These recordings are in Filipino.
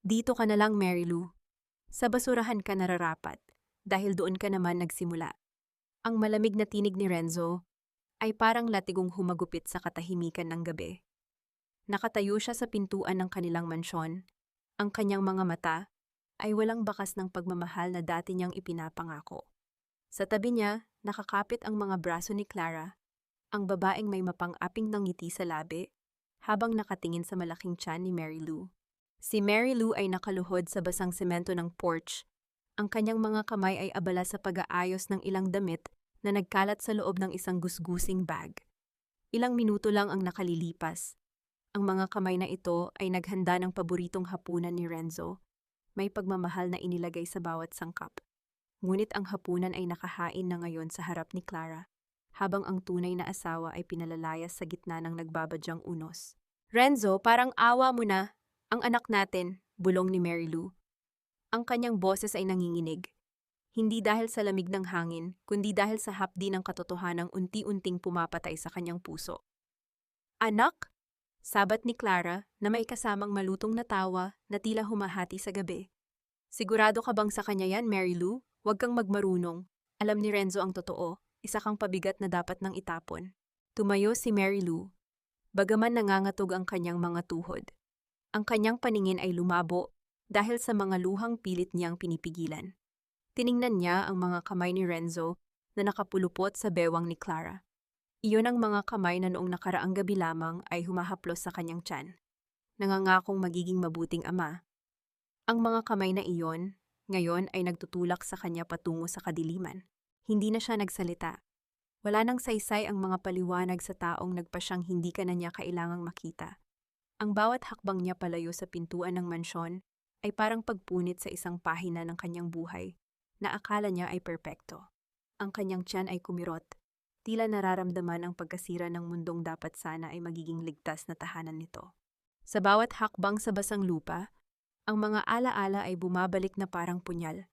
Dito ka na lang, Mary Lou. Sa basurahan ka nararapat, dahil doon ka naman nagsimula. Ang malamig na tinig ni Renzo ay parang latigong humagupit sa katahimikan ng gabi. Nakatayo siya sa pintuan ng kanilang mansyon. Ang kanyang mga mata ay walang bakas ng pagmamahal na dati niyang ipinapangako. Sa tabi niya, nakakapit ang mga braso ni Clara, ang babaeng may mapang-aping ng ngiti sa labi, habang nakatingin sa malaking tiyan ni Mary Lou. Si Mary Lou ay nakaluhod sa basang semento ng porch. Ang kanyang mga kamay ay abala sa pag-aayos ng ilang damit na nagkalat sa loob ng isang gusgusing bag. Ilang minuto lang ang nakalilipas. Ang mga kamay na ito ay naghanda ng paboritong hapunan ni Renzo. May pagmamahal na inilagay sa bawat sangkap. Ngunit ang hapunan ay nakahain na ngayon sa harap ni Clara, habang ang tunay na asawa ay pinalalayas sa gitna ng nagbabadyang unos. Renzo, parang awa mo na. Ang anak natin, bulong ni Mary Lou. Ang kanyang boses ay nanginginig. Hindi dahil sa lamig ng hangin, kundi dahil sa hapdi ng katotohanang unti-unting pumapatay sa kanyang puso. Anak? Sabat ni Clara na may kasamang malutong na tawa na tila humahati sa gabi. Sigurado ka bang sa kanya yan, Mary Lou? Huwag kang magmarunong. Alam ni Renzo ang totoo, isa kang pabigat na dapat nang itapon. Tumayo si Mary Lou, bagaman nangangatog ang kanyang mga tuhod. Ang kanyang paningin ay lumabo dahil sa mga luhang pilit niyang pinipigilan. Tiningnan niya ang mga kamay ni Renzo na nakapulupot sa bewang ni Clara. Iyon ang mga kamay na noong nakaraang gabi lamang ay humahaplos sa kanyang tiyan. Nangangakong magiging mabuting ama. Ang mga kamay na iyon, ngayon ay nagtutulak sa kanya patungo sa kadiliman. Hindi na siya nagsalita. Wala nang saysay ang mga paliwanag sa taong nagpasyang hindi ka na niya kailangang makita. Ang bawat hakbang niya palayo sa pintuan ng mansyon ay parang pagpunit sa isang pahina ng kanyang buhay na akala niya ay perpekto. Ang kanyang tiyan ay kumirot. Tila nararamdaman ang pagkasira ng mundong dapat sana ay magiging ligtas na tahanan nito. Sa bawat hakbang sa basang lupa, ang mga alaala ay bumabalik na parang punyal.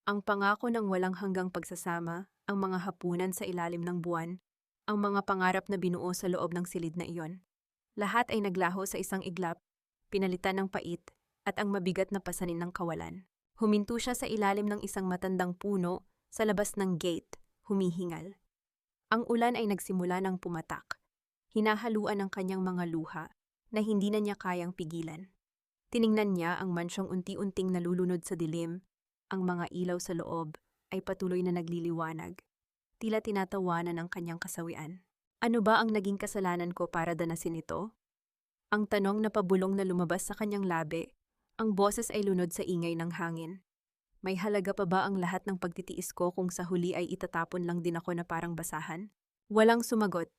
Ang pangako ng walang hanggang pagsasama, ang mga hapunan sa ilalim ng buwan, ang mga pangarap na binuo sa loob ng silid na iyon. Lahat ay naglaho sa isang iglap, pinalitan ng pait, at ang mabigat na pasanin ng kawalan. Huminto siya sa ilalim ng isang matandang puno sa labas ng gate, humihingal. Ang ulan ay nagsimula ng pumatak. Hinahaluan ng kanyang mga luha na hindi na niya kayang pigilan. Tiningnan niya ang mansyong unti-unting nalulunod sa dilim, ang mga ilaw sa loob ay patuloy na nagliliwanag. Tila tinatawanan ang kanyang kasawian. Ano ba ang naging kasalanan ko para danasin ito? Ang tanong na pabulong na lumabas sa kanyang labi, ang boses ay lunod sa ingay ng hangin. May halaga pa ba ang lahat ng pagtitiis ko kung sa huli ay itatapon lang din ako na parang basahan? Walang sumagot.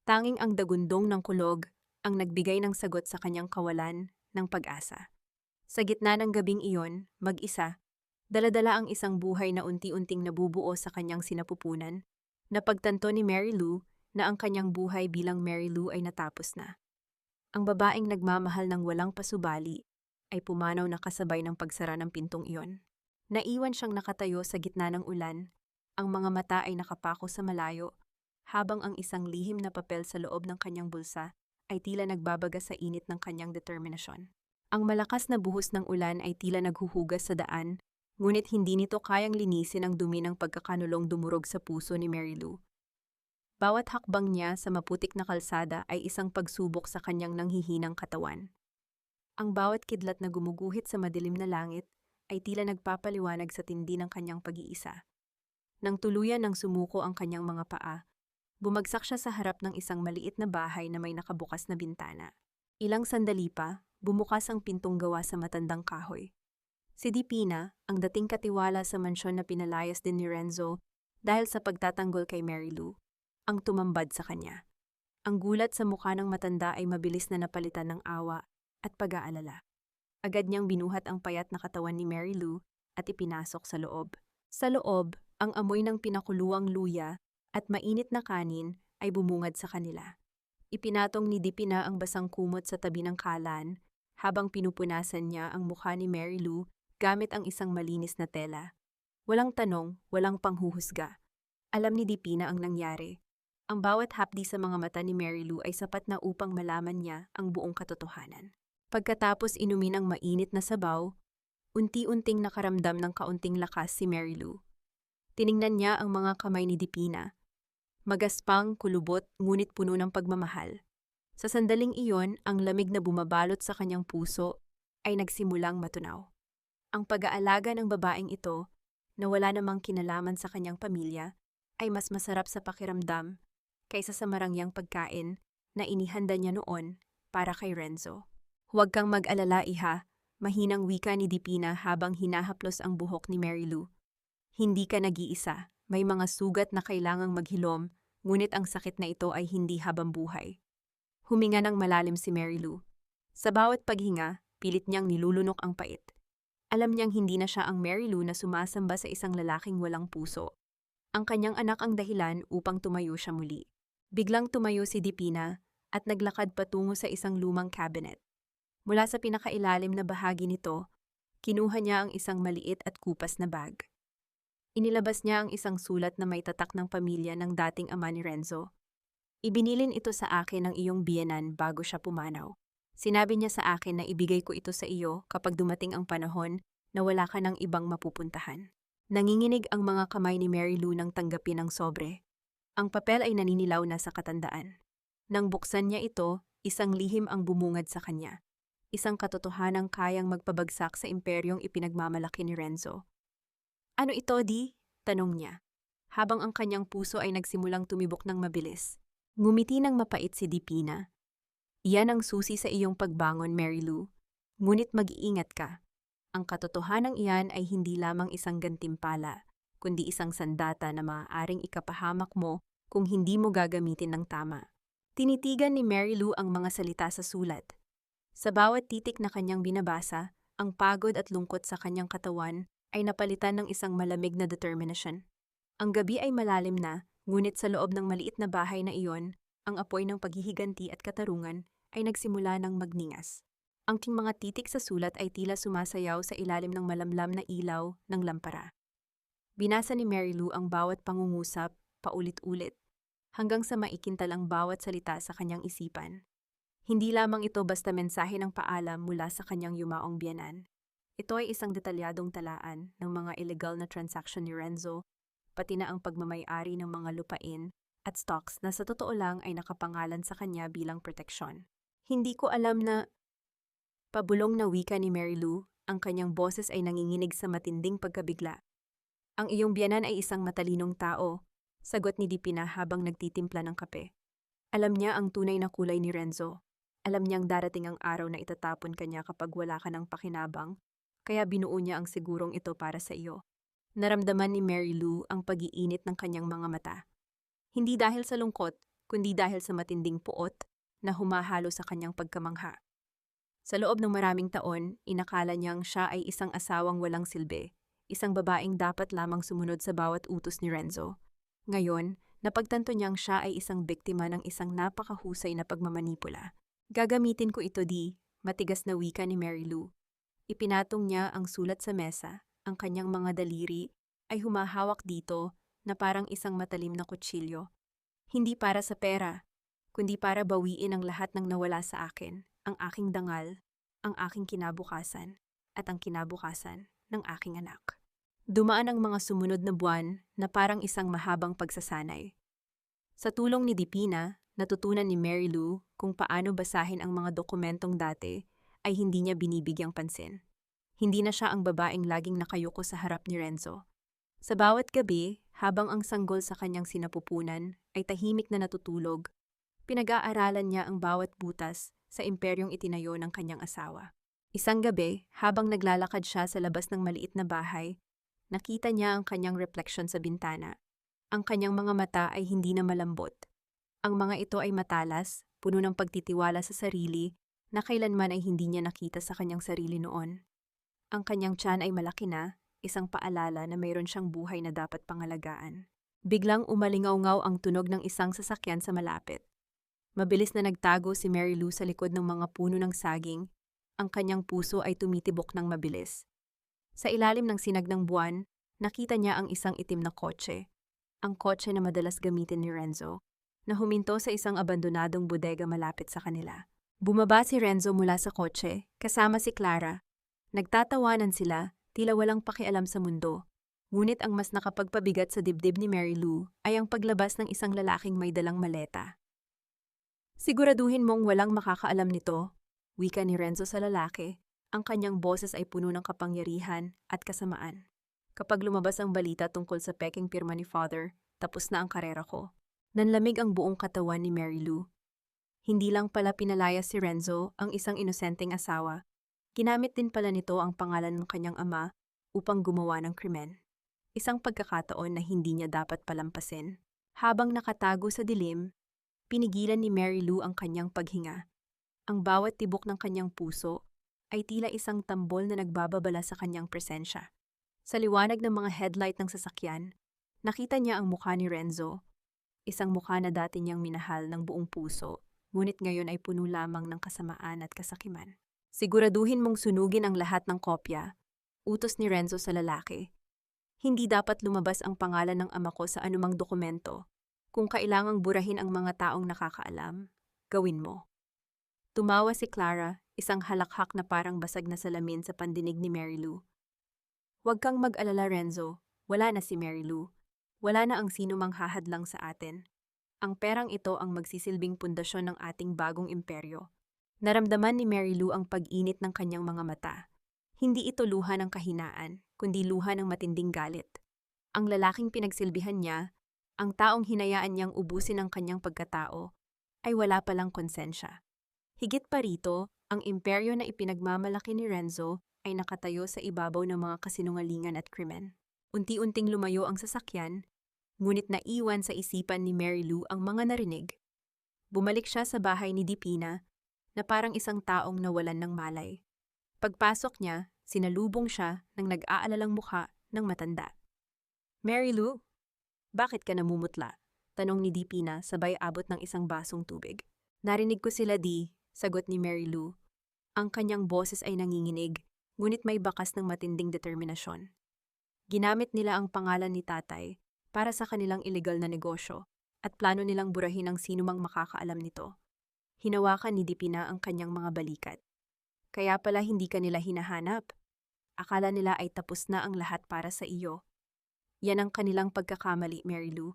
Tanging ang dagundong ng kulog ang nagbigay ng sagot sa kanyang kawalan ng pag-asa. Sa gitna ng gabing iyon, mag-isa, dala-dala ang isang buhay na unti-unting nabubuo sa kanyang sinapupunan, napagtanto ni Mary Lou na ang kanyang buhay bilang Mary Lou ay natapos na. Ang babaeng nagmamahal ng walang pasubali ay pumanaw na kasabay ng pagsara ng pintong iyon. Naiwan siyang nakatayo sa gitna ng ulan, ang mga mata ay nakapako sa malayo, habang ang isang lihim na papel sa loob ng kanyang bulsa ay tila nagbabaga sa init ng kanyang determinasyon. Ang malakas na buhos ng ulan ay tila naghuhugas sa daan, ngunit hindi nito kayang linisin ang dumi ng pagkakanulong dumurog sa puso ni Mary Lou. Bawat hakbang niya sa maputik na kalsada ay isang pagsubok sa kanyang nanghihinang katawan. Ang bawat kidlat na gumuguhit sa madilim na langit ay tila nagpapaliwanag sa tindi ng kanyang pag-iisa. Nang tuluyan ng sumuko ang kanyang mga paa, bumagsak siya sa harap ng isang maliit na bahay na may nakabukas na bintana. Ilang sandali pa, bumukas ang pintong gawa sa matandang kahoy. Si Dipina, ang dating katiwala sa mansyon na pinalayas din ni Renzo dahil sa pagtatanggol kay Mary Lou, ang tumambad sa kanya. Ang gulat sa mukha ng matanda ay mabilis na napalitan ng awa at pag-aalala. Agad niyang binuhat ang payat na katawan ni Mary Lou at ipinasok sa loob. Sa loob, ang amoy ng pinakuluang luya at mainit na kanin ay bumungad sa kanila. Ipinatong ni Dipina ang basang kumot sa tabi ng kalan habang pinupunasan niya ang mukha ni Mary Lou gamit ang isang malinis na tela. Walang tanong, walang panghuhusga. Alam ni Dipina ang nangyari. Ang bawat hapdi sa mga mata ni Mary Lou ay sapat na upang malaman niya ang buong katotohanan. Pagkatapos inumin ang mainit na sabaw, unti-unting nakaramdam ng kaunting lakas si Mary Lou. Tiningnan niya ang mga kamay ni Dipina. Magaspang, kulubot, ngunit puno ng pagmamahal. Sa sandaling iyon, ang lamig na bumabalot sa kanyang puso ay nagsimulang matunaw. Ang pag-aalaga ng babaeng ito, na wala namang kinalaman sa kanyang pamilya, ay mas masarap sa pakiramdam kaysa sa marangyang pagkain na inihanda niya noon para kay Renzo. Huwag kang mag-alala, iha, mahinang wika ni Dipina habang hinahaplos ang buhok ni Mary Lou. Hindi ka nag-iisa, may mga sugat na kailangang maghilom, ngunit ang sakit na ito ay hindi habang buhay. Huminga ng malalim si Mary Lou. Sa bawat paghinga, pilit niyang nilulunok ang pait. Alam niyang hindi na siya ang Mary Lou na sumasamba sa isang lalaking walang puso. Ang kanyang anak ang dahilan upang tumayo siya muli. Biglang tumayo si Dipina at naglakad patungo sa isang lumang cabinet. Mula sa pinakailalim na bahagi nito, kinuha niya ang isang maliit at kupas na bag. Inilabas niya ang isang sulat na may tatak ng pamilya ng dating ama ni Renzo. Ibinilin ito sa akin ng iyong biyenan bago siya pumanaw. Sinabi niya sa akin na ibigay ko ito sa iyo kapag dumating ang panahon na wala ka ng ibang mapupuntahan. Nanginginig ang mga kamay ni Mary Lou nang tanggapin ang sobre. Ang papel ay naninilaw na sa katandaan. Nang buksan niya ito, isang lihim ang bumungad sa kanya. Isang katotohanang kayang magpabagsak sa imperyong ipinagmamalaki ni Renzo. Ano ito, Di? Tanong niya. Habang ang kanyang puso ay nagsimulang tumibok ng mabilis. Ngumiti ng mapait si Dipina. Iyan ang susi sa iyong pagbangon, Mary Lou. Ngunit mag-iingat ka. Ang katotohanang iyan ay hindi lamang isang gantimpala, kundi isang sandata na maaaring ikapahamak mo kung hindi mo gagamitin ng tama. Tinitigan ni Mary Lou ang mga salita sa sulat. Sa bawat titik na kanyang binabasa, ang pagod at lungkot sa kanyang katawan ay napalitan ng isang malamig na determinasyon. Ang gabi ay malalim na, ngunit sa loob ng maliit na bahay na iyon, ang apoy ng paghihiganti at katarungan ay nagsimula ng magningas. Ang mga titik sa sulat ay tila sumasayaw sa ilalim ng malamlam na ilaw ng lampara. Binasa ni Mary Lou ang bawat pangungusap, paulit-ulit, hanggang sa maikintal ang bawat salita sa kanyang isipan. Hindi lamang ito basta mensahe ng paalam mula sa kanyang yumaong biyenan. Ito ay isang detalyadong talaan ng mga illegal na transaction ni Renzo, pati na ang pagmamay-ari ng mga lupain at stocks na sa totoo lang ay nakapangalan sa kanya bilang proteksyon. Hindi ko alam na... Pabulong na wika ni Mary Lou, ang kanyang boses ay nanginginig sa matinding pagkabigla. Ang iyong biyanan ay isang matalinong tao, sagot ni Dipina habang nagtitimpla ng kape. Alam niya ang tunay na kulay ni Renzo. Alam niyang darating ang araw na itatapon kanya kapag wala ka ng pakinabang, kaya binuo niya ang sigurong ito para sa iyo. Naramdaman ni Mary Lou ang pag-iinit ng kanyang mga mata. Hindi dahil sa lungkot, kundi dahil sa matinding puot na humahalo sa kanyang pagkamangha. Sa loob ng maraming taon, inakala niyang siya ay isang asawang walang silbi, isang babaeng dapat lamang sumunod sa bawat utos ni Renzo. Ngayon, napagtanto niyang siya ay isang biktima ng isang napakahusay na pagmamanipula. Gagamitin ko ito, Di, matigas na wika ni Mary Lou. Ipinatong niya ang sulat sa mesa, ang kanyang mga daliri ay humahawak dito na parang isang matalim na kutsilyo. Hindi para sa pera, kundi para bawiin ang lahat ng nawala sa akin, ang aking dangal, ang aking kinabukasan, at ang kinabukasan ng aking anak. Dumaan ang mga sumunod na buwan na parang isang mahabang pagsasanay. Sa tulong ni Dipina, natutunan ni Mary Lou kung paano basahin ang mga dokumentong dati ay hindi niya binibigyang pansin. Hindi na siya ang babaeng laging nakayuko sa harap ni Renzo. Sa bawat gabi, habang ang sanggol sa kanyang sinapupunan ay tahimik na natutulog, pinag-aaralan niya ang bawat butas sa imperyong itinayo ng kanyang asawa. Isang gabi, habang naglalakad siya sa labas ng maliit na bahay, nakita niya ang kanyang refleksyon sa bintana. Ang kanyang mga mata ay hindi na malambot. Ang mga ito ay matalas, puno ng pagtitiwala sa sarili na kailanman ay hindi niya nakita sa kanyang sarili noon. Ang kanyang tiyan ay malaki na, isang paalala na mayroon siyang buhay na dapat pangalagaan. Biglang umalingaw-ngaw ang tunog ng isang sasakyan sa malapit. Mabilis na nagtago si Mary Lou sa likod ng mga puno ng saging. Ang kanyang puso ay tumitibok ng mabilis. Sa ilalim ng sinag ng buwan, nakita niya ang isang itim na kotse. Ang kotse na madalas gamitin ni Renzo, na huminto sa isang abandonadong bodega malapit sa kanila. Bumaba si Renzo mula sa kotse, kasama si Clara. Nagtatawanan sila, tila walang pakialam sa mundo. Ngunit ang mas nakapagpabigat sa dibdib ni Mary Lou ay ang paglabas ng isang lalaking may dalang maleta. Siguraduhin mong walang makakaalam nito, wika ni Renzo sa lalaki. Ang kanyang boses ay puno ng kapangyarihan at kasamaan. Kapag lumabas ang balita tungkol sa peking pirma ni Father, tapos na ang karera ko. Nanlamig ang buong katawan ni Mary Lou. Hindi lang pala pinalaya si Renzo ang isang inosenteng asawa. Ginamit din pala nito ang pangalan ng kanyang ama upang gumawa ng krimen. Isang pagkakataon na hindi niya dapat palampasin. Habang nakatago sa dilim, pinigilan ni Mary Lou ang kanyang paghinga. Ang bawat tibok ng kanyang puso ay tila isang tambol na nagbababala sa kanyang presensya. Sa liwanag ng mga headlight ng sasakyan, nakita niya ang mukha ni Renzo, isang mukha na dati niyang minahal ng buong puso, ngunit ngayon ay puno lamang ng kasamaan at kasakiman. Siguraduhin mong sunugin ang lahat ng kopya, utos ni Renzo sa lalaki. Hindi dapat lumabas ang pangalan ng ama ko sa anumang dokumento. Kung kailangang burahin ang mga taong nakakaalam, gawin mo. Tumawa si Clara, isang halakhak na parang basag na salamin sa pandinig ni Mary Lou. Huwag kang mag-alala, Renzo. Wala na si Mary Lou. Wala na ang sino mang hahadlang sa atin. Ang perang ito ang magsisilbing pundasyon ng ating bagong imperyo. Naramdaman ni Mary Lou ang pag-init ng kanyang mga mata. Hindi ito luha ng kahinaan, kundi luha ng matinding galit. Ang lalaking pinagsilbihan niya, ang taong hinayaan niyang ubusin ang kanyang pagkatao, ay wala palang konsensya. Higit pa rito, ang imperyo na ipinagmamalaki ni Renzo ay nakatayo sa ibabaw ng mga kasinungalingan at krimen. Unti-unting lumayo ang sasakyan, ngunit naiwan sa isipan ni Mary Lou ang mga narinig. Bumalik siya sa bahay ni Dipina na parang isang taong nawalan ng malay. Pagpasok niya, sinalubong siya ng nag-aalalang mukha ng matanda. Mary Lou, bakit ka namumutla? Tanong ni Dipina sabay abot ng isang basong tubig. Narinig ko sila sagot ni Mary Lou. Ang kanyang boses ay nanginginig, ngunit may bakas ng matinding determinasyon. Ginamit nila ang pangalan ni tatay para sa kanilang ilegal na negosyo at plano nilang burahin ang sinumang makakaalam nito. Hinawakan ni Dipina ang kanyang mga balikat. Kaya pala hindi ka nila hinahanap. Akala nila ay tapos na ang lahat para sa iyo. Yan ang kanilang pagkakamali, Mary Lou.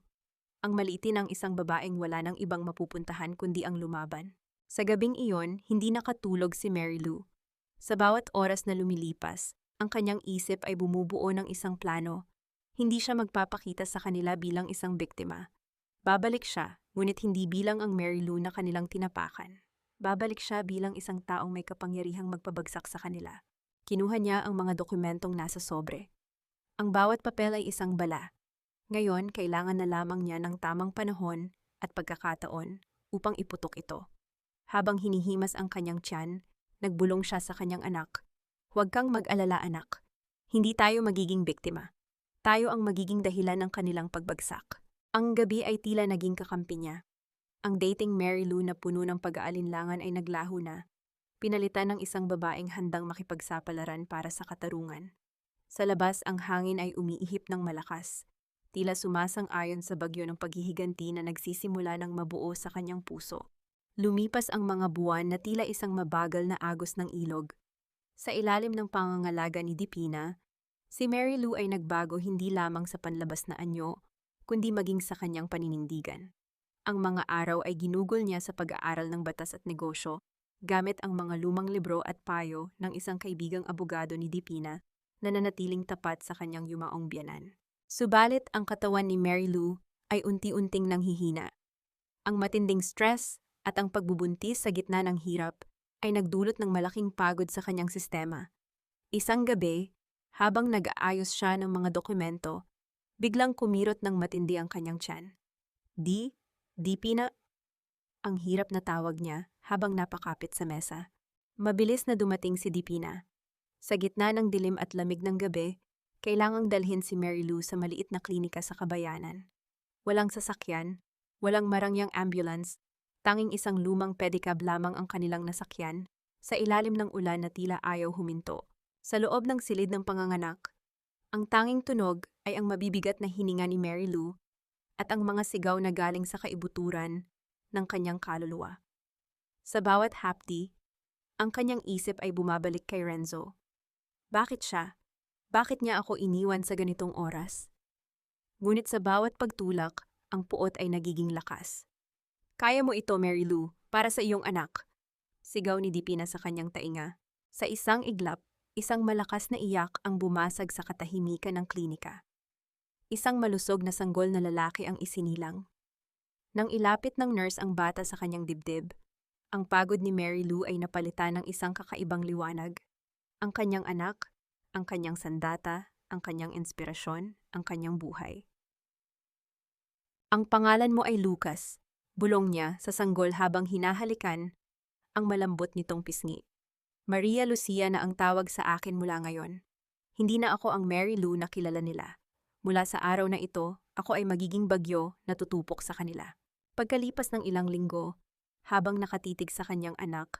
Ang maliitin ang isang babaeng wala ng ibang mapupuntahan kundi ang lumaban. Sa gabing iyon, hindi nakatulog si Mary Lou. Sa bawat oras na lumilipas, ang kanyang isip ay bumubuo ng isang plano. Hindi siya magpapakita sa kanila bilang isang biktima. Babalik siya, ngunit hindi bilang ang Mary Lou na kanilang tinapakan. Babalik siya bilang isang taong may kapangyarihang magpabagsak sa kanila. Kinuha niya ang mga dokumentong nasa sobre. Ang bawat papel ay isang bala. Ngayon, kailangan na lamang niya ng tamang panahon at pagkakataon upang iputok ito. Habang hinihimas ang kanyang tiyan, nagbulong siya sa kanyang anak. Huwag kang mag-alala, anak. Hindi tayo magiging biktima. Tayo ang magiging dahilan ng kanilang pagbagsak. Ang gabi ay tila naging kakampi niya. Ang dating Mary Lou na puno ng pag-aalinlangan ay naglaho na. Pinalitan ng isang babaeng handang makipagsapalaran para sa katarungan. Sa labas, ang hangin ay umiihip ng malakas. Tila sumasang-ayon sa bagyo ng paghihiganti na nagsisimula ng mabuo sa kanyang puso. Lumipas ang mga buwan na tila isang mabagal na agos ng ilog. Sa ilalim ng pangangalaga ni Dipina, si Mary Lou ay nagbago hindi lamang sa panlabas na anyo, kundi maging sa kanyang paninindigan. Ang mga araw ay ginugol niya sa pag-aaral ng batas at negosyo, gamit ang mga lumang libro at payo ng isang kaibigang abogado ni Dipina na nanatiling tapat sa kanyang yumaong biyanan. Subalit ang katawan ni Mary Lou ay unti-unting nanghihina. Ang matinding stress at ang pagbubuntis sa gitna ng hirap ay nagdulot ng malaking pagod sa kanyang sistema. Isang gabi, habang nag-aayos siya ng mga dokumento, biglang kumirot ng matindi ang kanyang tiyan. Dipina, ang hirap na tawag niya habang napakapit sa mesa. Mabilis na dumating si Dipina. Sa gitna ng dilim at lamig ng gabi, kailangang dalhin si Mary Lou sa maliit na klinika sa kabayanan. Walang sasakyan, walang marangyang ambulance, tanging isang lumang pedicab lamang ang kanilang nasakyan, sa ilalim ng ulan na tila ayaw huminto. Sa loob ng silid ng panganganak, ang tanging tunog ay ang mabibigat na hininga ni Mary Lou at ang mga sigaw na galing sa kaibuturan ng kanyang kaluluwa. Sa bawat hapdi, ang kanyang isip ay bumabalik kay Renzo. Bakit siya? Bakit niya ako iniwan sa ganitong oras? Ngunit sa bawat pagtulak, ang puot ay nagiging lakas. Kaya mo ito, Mary Lou, para sa iyong anak. Sigaw ni Dipina sa kanyang tainga. Sa isang iglap, isang malakas na iyak ang bumasag sa katahimikan ng klinika. Isang malusog na sanggol na lalaki ang isinilang. Nang ilapit ng nurse ang bata sa kanyang dibdib, ang pagod ni Mary Lou ay napalitan ng isang kakaibang liwanag. Ang kanyang anak, ang kanyang sandata, ang kanyang inspirasyon, ang kanyang buhay. Ang pangalan mo ay Lucas, bulong niya sa sanggol habang hinahalikan ang malambot nitong pisngi. Maria Lucia na ang tawag sa akin mula ngayon. Hindi na ako ang Mary Lou na kilala nila. Mula sa araw na ito, ako ay magiging bagyo na tutupok sa kanila. Pagkalipas ng ilang linggo, habang nakatitig sa kanyang anak,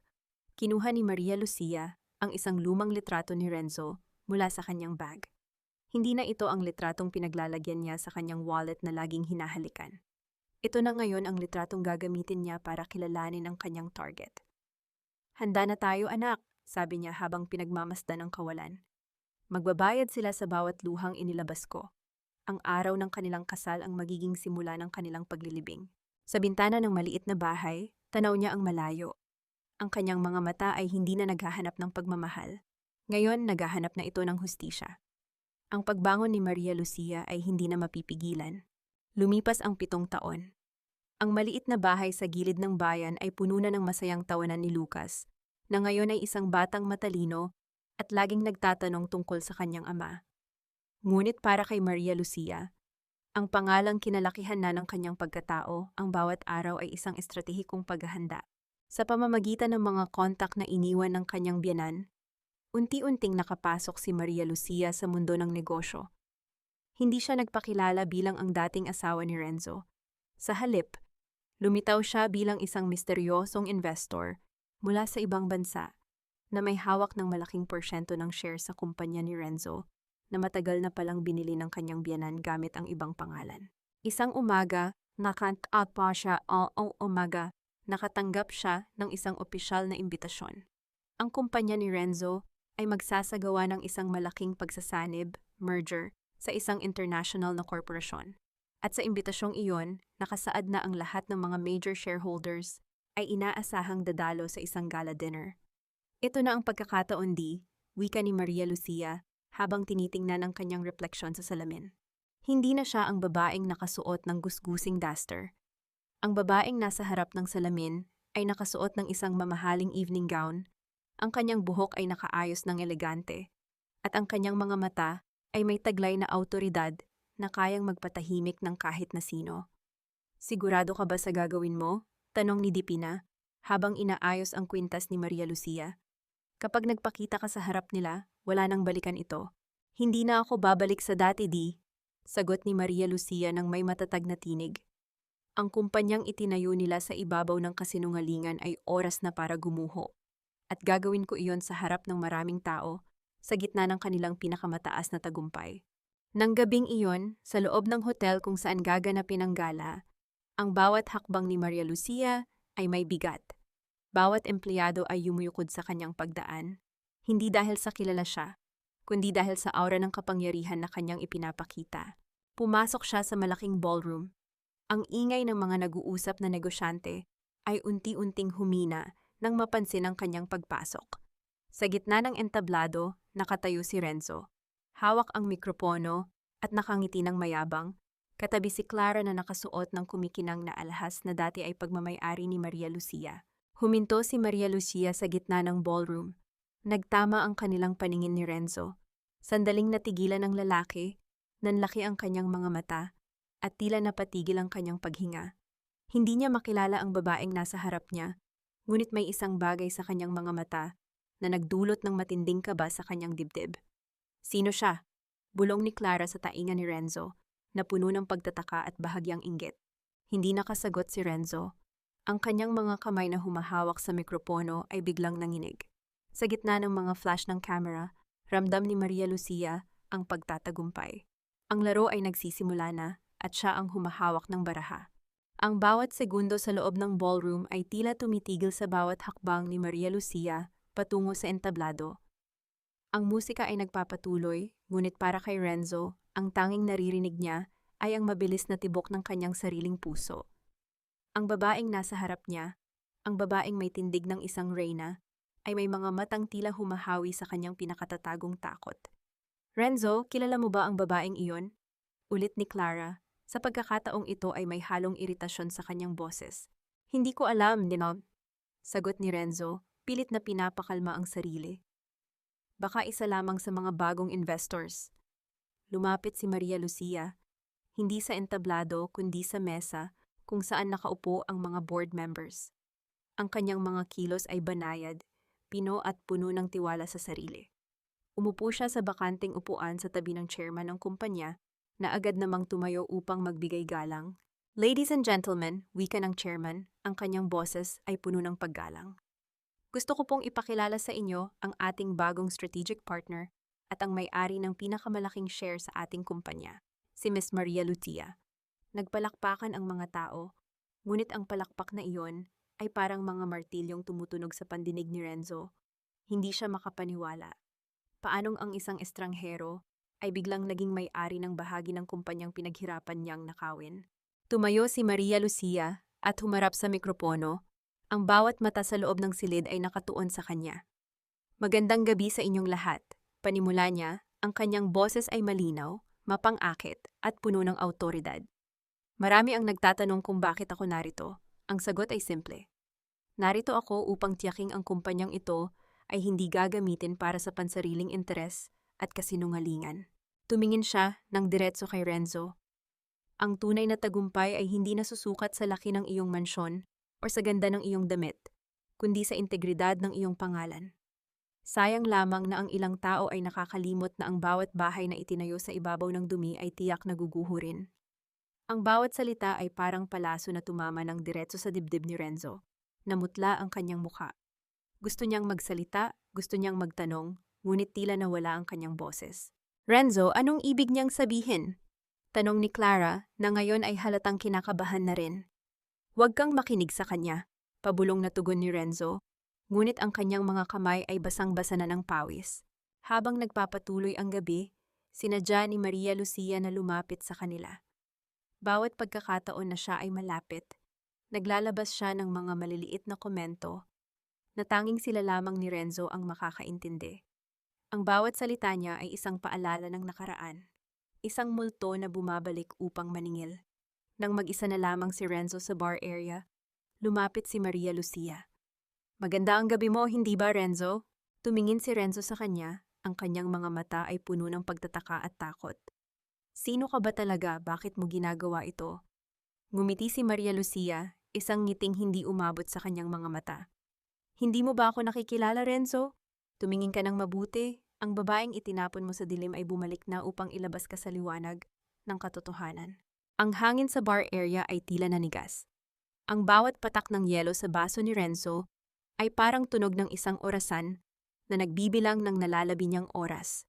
kinuha ni Maria Lucia ang isang lumang litrato ni Renzo mula sa kanyang bag. Hindi na ito ang litratong pinaglalagyan niya sa kanyang wallet na laging hinahalikan. Ito na ngayon ang litratong gagamitin niya para kilalanin ang kanyang target. Handa na tayo, anak, sabi niya habang pinagmamasdan ang kawalan. Magbabayad sila sa bawat luhang inilabas ko. Ang araw ng kanilang kasal ang magiging simula ng kanilang paglilibing. Sa bintana ng maliit na bahay, tanaw niya ang malayo. Ang kanyang mga mata ay hindi na naghahanap ng pagmamahal. Ngayon, naghahanap na ito ng hustisya. Ang pagbangon ni Maria Lucia ay hindi na mapipigilan. Lumipas ang 7 taon. Ang maliit na bahay sa gilid ng bayan ay puno na ng masayang tawanan ni Lucas, na ngayon ay isang batang matalino at laging nagtatanong tungkol sa kanyang ama. Ngunit para kay Maria Lucia, ang pangalang kinalakihan na ng kanyang pagkatao, ang bawat araw ay isang estratehikong paghahanda. Sa pamamagitan ng mga kontak na iniwan ng kanyang biyanan, unti-unting nakapasok si Maria Lucia sa mundo ng negosyo. Hindi siya nagpakilala bilang ang dating asawa ni Renzo. Sa halip, lumitaw siya bilang isang misteryosong investor mula sa ibang bansa na may hawak ng malaking porsyento ng share sa kumpanya ni Renzo na matagal na palang binili ng kanyang biyanan gamit ang ibang pangalan. Isang umaga, nakatanggap siya ng isang opisyal na imbitasyon. Ang kumpanya ni Renzo ay magsasagawa ng isang malaking pagsasanib, merger, sa isang international na korporasyon. At sa imbitasyong iyon, nakasaad na ang lahat ng mga major shareholders ay inaasahang dadalo sa isang gala dinner. Ito na ang pagkakataon wika ni Maria Lucia habang tinitingnan ang kanyang refleksyon sa salamin. Hindi na siya ang babaeng nakasuot ng gusgusing duster. Ang babaeng nasa harap ng salamin ay nakasuot ng isang mamahaling evening gown. Ang kanyang buhok ay nakaayos ng elegante, at ang kanyang mga mata ay may taglay na awtoridad na kayang magpatahimik ng kahit na sino. Sigurado ka ba sa gagawin mo? Tanong ni Dipina, habang inaayos ang kwintas ni Maria Lucia. Kapag nagpakita ka sa harap nila, wala nang balikan ito. Hindi na ako babalik sa dati, sagot ni Maria Lucia ng may matatag na tinig. Ang kumpanyang itinayo nila sa ibabaw ng kasinungalingan ay oras na para gumuho. At gagawin ko iyon sa harap ng maraming tao, sa gitna ng kanilang pinakamataas na tagumpay. Nang gabing iyon, sa loob ng hotel kung saan gaganapin ang gala, ang bawat hakbang ni Maria Lucia ay may bigat. Bawat empleyado ay yumuyukod sa kanyang pagdaan, hindi dahil sa kilala siya, kundi dahil sa aura ng kapangyarihan na kanyang ipinapakita. Pumasok siya sa malaking ballroom. Ang ingay ng mga nag-uusap na negosyante ay unti-unting humina nang mapansin ang kanyang pagpasok. Sa gitna ng entablado, nakatayo si Renzo. Hawak ang mikropono at nakangiti ng mayabang, katabi si Clara na nakasuot ng kumikinang na alahas na dati ay pagmamay-ari ni Maria Lucia. Huminto si Maria Lucia sa gitna ng ballroom. Nagtama ang kanilang paningin ni Renzo. Sandaling natigilan ng lalaki, nanlaki ang kanyang mga mata, at tila napatigil ang kanyang paghinga. Hindi niya makilala ang babaeng nasa harap niya, ngunit may isang bagay sa kanyang mga mata na nagdulot ng matinding kaba sa kanyang dibdib. Sino siya? Bulong ni Clara sa tainga ni Renzo, na puno ng pagtataka at bahagyang inggit. Hindi nakasagot si Renzo. Ang kanyang mga kamay na humahawak sa mikropono ay biglang nanginig. Sa gitna ng mga flash ng camera, ramdam ni Maria Lucia ang pagtatagumpay. Ang laro ay nagsisimula na at siya ang humahawak ng baraha. Ang bawat segundo sa loob ng ballroom ay tila tumitigil sa bawat hakbang ni Maria Lucia patungo sa entablado. Ang musika ay nagpapatuloy, ngunit para kay Renzo, ang tanging naririnig niya ay ang mabilis na tibok ng kanyang sariling puso. Ang babaeng nasa harap niya, ang babaeng may tindig ng isang reyna, ay may mga matang tila humahawi sa kanyang pinakatatagong takot. Renzo, kilala mo ba ang babaeng iyon? Ulit ni Clara. Sa pagkakataong ito ay may halong iritasyon sa kanyang boses. Hindi ko alam, Dinob. Sagot ni Renzo, pilit na pinapakalma ang sarili. Baka isa lamang sa mga bagong investors. Lumapit si Maria Lucia, hindi sa entablado kundi sa mesa kung saan nakaupo ang mga board members. Ang kanyang mga kilos ay banayad, pino at puno ng tiwala sa sarili. Umupo siya sa bakanting upuan sa tabi ng chairman ng kumpanya na agad namang tumayo upang magbigay galang. Ladies and gentlemen, wika ng chairman, ang kanyang boses ay puno ng paggalang. Gusto ko pong ipakilala sa inyo ang ating bagong strategic partner at ang may-ari ng pinakamalaking share sa ating kumpanya, si Miss Maria Lucia. Nagpalakpakan ang mga tao, ngunit ang palakpak na iyon ay parang mga martilyong tumutunog sa pandinig ni Renzo. Hindi siya makapaniwala. Paanong ang isang estranghero ay biglang naging may-ari ng bahagi ng kumpanyang pinaghirapan niyang nakawin? Tumayo si Maria Lucia at humarap sa mikropono. Ang bawat mata sa loob ng silid ay nakatuon sa kanya. Magandang gabi sa inyong lahat. Panimula niya, ang kanyang boses ay malinaw, mapang-akit at puno ng awtoridad. Marami ang nagtatanong kung bakit ako narito. Ang sagot ay simple. Narito ako upang tiyaking ang kumpanyang ito ay hindi gagamitin para sa pansariling interes at kasinungalingan. Tumingin siya ng diretso kay Renzo. Ang tunay na tagumpay ay hindi nasusukat sa laki ng iyong mansyon o sa ganda ng iyong damit, kundi sa integridad ng iyong pangalan. Sayang lamang na ang ilang tao ay nakakalimot na ang bawat bahay na itinayo sa ibabaw ng dumi ay tiyak na guguho rin. Ang bawat salita ay parang palaso na tumama ng diretso sa dibdib ni Renzo. Namutla ang kanyang mukha. Gusto niyang magsalita, gusto niyang magtanong, ngunit tila nawala ang kanyang boses. Renzo, anong ibig niyang sabihin? Tanong ni Clara na ngayon ay halatang kinakabahan na rin. Huwag kang makinig sa kanya, pabulong na tugon ni Renzo, ngunit ang kanyang mga kamay ay basang-basa na ng pawis. Habang nagpapatuloy ang gabi, sinadya ni Maria Lucia na lumapit sa kanila. Bawat pagkakataon na siya ay malapit, naglalabas siya ng mga maliliit na komento na tanging sila lamang ni Renzo ang makakaintindi. Ang bawat salita niya ay isang paalala ng nakaraan, isang multo na bumabalik upang maningil. Nang mag-isa na lamang si Renzo sa bar area, lumapit si Maria Lucia. Maganda ang gabi mo, hindi ba Renzo? Tumingin si Renzo sa kanya, ang kanyang mga mata ay puno ng pagtataka at takot. Sino ka ba talaga? Bakit mo ginagawa ito? Ngumiti si Maria Lucia, isang ngiting hindi umabot sa kanyang mga mata. Hindi mo ba ako nakikilala, Renzo? Tumingin ka ng mabuti, ang babaeng itinapon mo sa dilim ay bumalik na upang ilabas ka sa liwanag ng katotohanan. Ang hangin sa bar area ay tila nanigas. Ang bawat patak ng yelo sa baso ni Renzo ay parang tunog ng isang orasan na nagbibilang ng nalalabi niyang oras.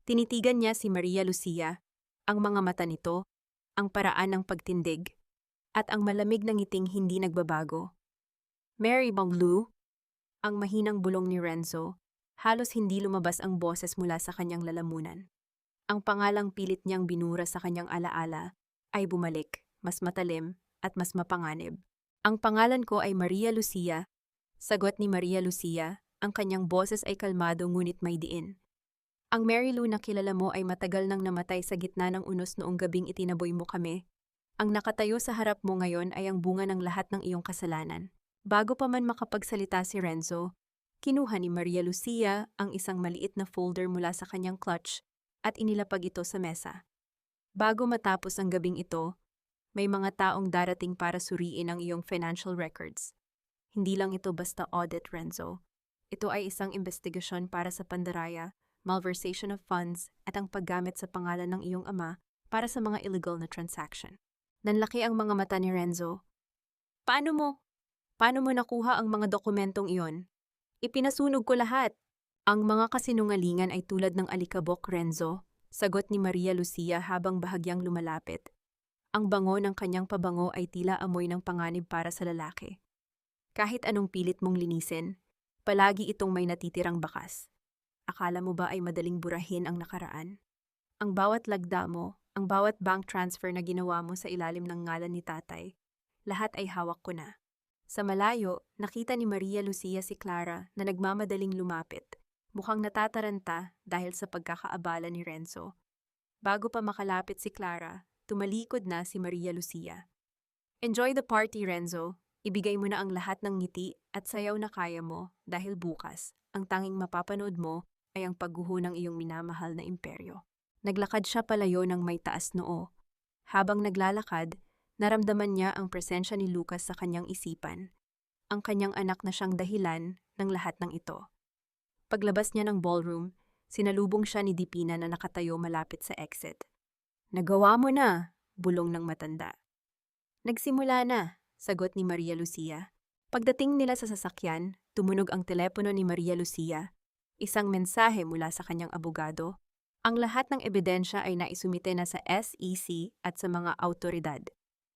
Tinitigan niya si Maria Lucia, ang mga mata nito, ang paraan ng pagtindig, at ang malamig na ngiting hindi nagbabago. Mary Banglu, ang mahinang bulong ni Renzo, halos hindi lumabas ang boses mula sa kanyang lalamunan. Ang pangalang pilit niyang binura sa kanyang alaala ay bumalik, mas matalim at mas mapanganib. Ang pangalan ko ay Maria Lucia. Sagot ni Maria Lucia, ang kanyang boses ay kalmado ngunit may diin. Ang Mary Lou na kilala mo ay matagal nang namatay sa gitna ng unos noong gabing itinaboy mo kami. Ang nakatayo sa harap mo ngayon ay ang bunga ng lahat ng iyong kasalanan. Bago pa man makapagsalita si Renzo, kinuha ni Maria Lucia ang isang maliit na folder mula sa kanyang clutch at inilapag ito sa mesa. Bago matapos ang gabing ito, may mga taong darating para suriin ang iyong financial records. Hindi lang ito basta audit, Renzo. Ito ay isang investigasyon para sa pandaraya, malversation of funds at ang paggamit sa pangalan ng iyong ama para sa mga illegal na transaction. Nanlaki ang mga mata ni Renzo. Paano mo nakuha ang mga dokumentong iyon? Ipinasunog ko lahat. Ang mga kasinungalingan ay tulad ng alikabok, Renzo, sagot ni Maria Lucia habang bahagyang lumalapit. Ang bango ng kanyang pabango ay tila amoy ng panganib para sa lalaki. Kahit anong pilit mong linisin, palagi itong may natitirang bakas. Akala mo ba ay madaling burahin ang nakaraan? Ang bawat lagda mo, ang bawat bank transfer na ginawa mo sa ilalim ng ngalan ni tatay, lahat ay hawak ko na. Sa malayo, nakita ni Maria Lucia si Clara na nagmamadaling lumapit, mukhang natataranta dahil sa pagkakaabala ni Renzo. Bago pa makalapit si Clara, tumalikod na si Maria Lucia. Enjoy the party, Renzo. Ibigay mo na ang lahat ng ngiti at sayaw na kaya mo dahil bukas, ang tanging mapapanood mo ay ang pagguho ng iyong minamahal na imperyo. Naglakad siya palayo ng may taas noo. Habang naglalakad, naramdaman niya ang presensya ni Lucas sa kanyang isipan. Ang kanyang anak na siyang dahilan ng lahat ng ito. Paglabas niya ng ballroom, sinalubong siya ni Dipina na nakatayo malapit sa exit. Nagawa mo na, bulong ng matanda. Nagsimula na, sagot ni Maria Lucia. Pagdating nila sa sasakyan, tumunog ang telepono ni Maria Lucia. Isang mensahe mula sa kanyang abogado. Ang lahat ng ebidensya ay naisumite na sa SEC at sa mga autoridad.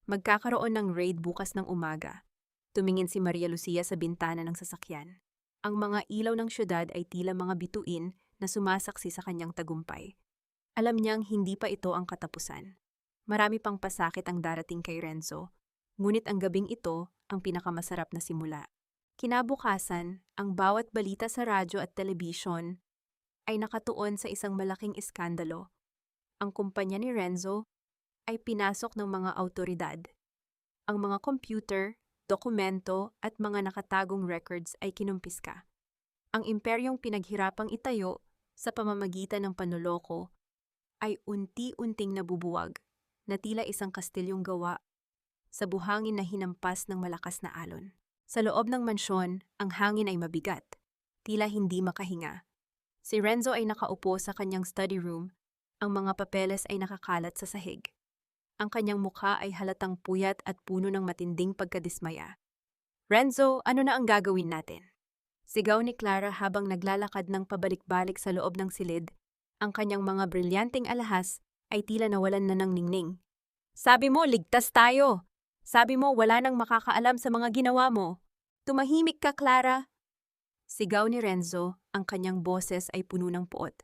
Magkakaroon ng raid bukas ng umaga. Tumingin si Maria Lucia sa bintana ng sasakyan. Ang mga ilaw ng syudad ay tila mga bituin na sumasaksi sa kanyang tagumpay. Alam niyang hindi pa ito ang katapusan. Marami pang pasakit ang darating kay Renzo, ngunit ang gabing ito ang pinakamasarap na simula. Kinabukasan, ang bawat balita sa radyo at telebisyon ay nakatuon sa isang malaking iskandalo. Ang kumpanya ni Renzo ay pinasok ng mga autoridad. Ang mga computer, dokumento at mga nakatagong records ay kinumpiska. Ang imperyong pinaghirapang itayo sa pamamagitan ng panloloko ay unti-unting nabubuwag na tila isang kastilyong gawa sa buhangin na hinampas ng malakas na alon. Sa loob ng mansyon, ang hangin ay mabigat, tila hindi makahinga. Si Renzo ay nakaupo sa kanyang study room, ang mga papeles ay nakakalat sa sahig. Ang kanyang mukha ay halatang puyat at puno ng matinding pagkadismaya. Renzo, ano na ang gagawin natin? Sigaw ni Clara habang naglalakad ng pabalik-balik sa loob ng silid. Ang kanyang mga brilyanteng alahas ay tila nawalan na ng ningning. Sabi mo, ligtas tayo! Sabi mo, wala nang makakaalam sa mga ginawa mo. Tumahimik ka, Clara! Sigaw ni Renzo, ang kanyang boses ay puno ng puot.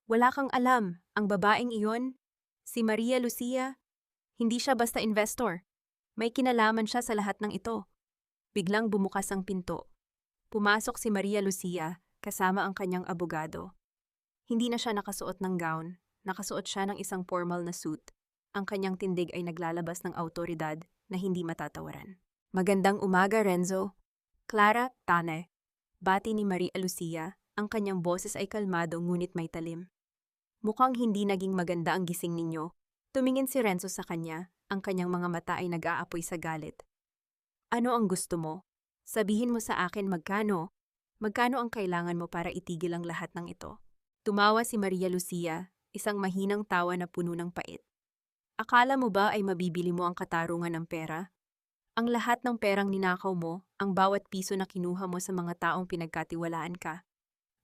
Wala kang alam, ang babaeng iyon, si Maria Lucia, hindi siya basta investor. May kinalaman siya sa lahat ng ito. Biglang bumukas ang pinto. Pumasok si Maria Lucia kasama ang kanyang abogado. Hindi na siya nakasuot ng gown, nakasuot siya ng isang formal na suit. Ang kanyang tindig ay naglalabas ng autoridad na hindi matatawaran. Magandang umaga, Renzo. Clara, Tane. Bati ni Maria Lucia, ang kanyang boses ay kalmado ngunit may talim. Mukhang hindi naging maganda ang gising ninyo. Tumingin si Renzo sa kanya, ang kanyang mga mata ay nag-aapoy sa galit. Ano ang gusto mo? Sabihin mo sa akin magkano? Magkano ang kailangan mo para itigil ang lahat ng ito? Tumawa si Maria Lucia, isang mahinang tawa na puno ng pait. Akala mo ba ay mabibili mo ang katarungan ng pera? Ang lahat ng perang ninakaw mo, ang bawat piso na kinuha mo sa mga taong pinagkatiwalaan ka,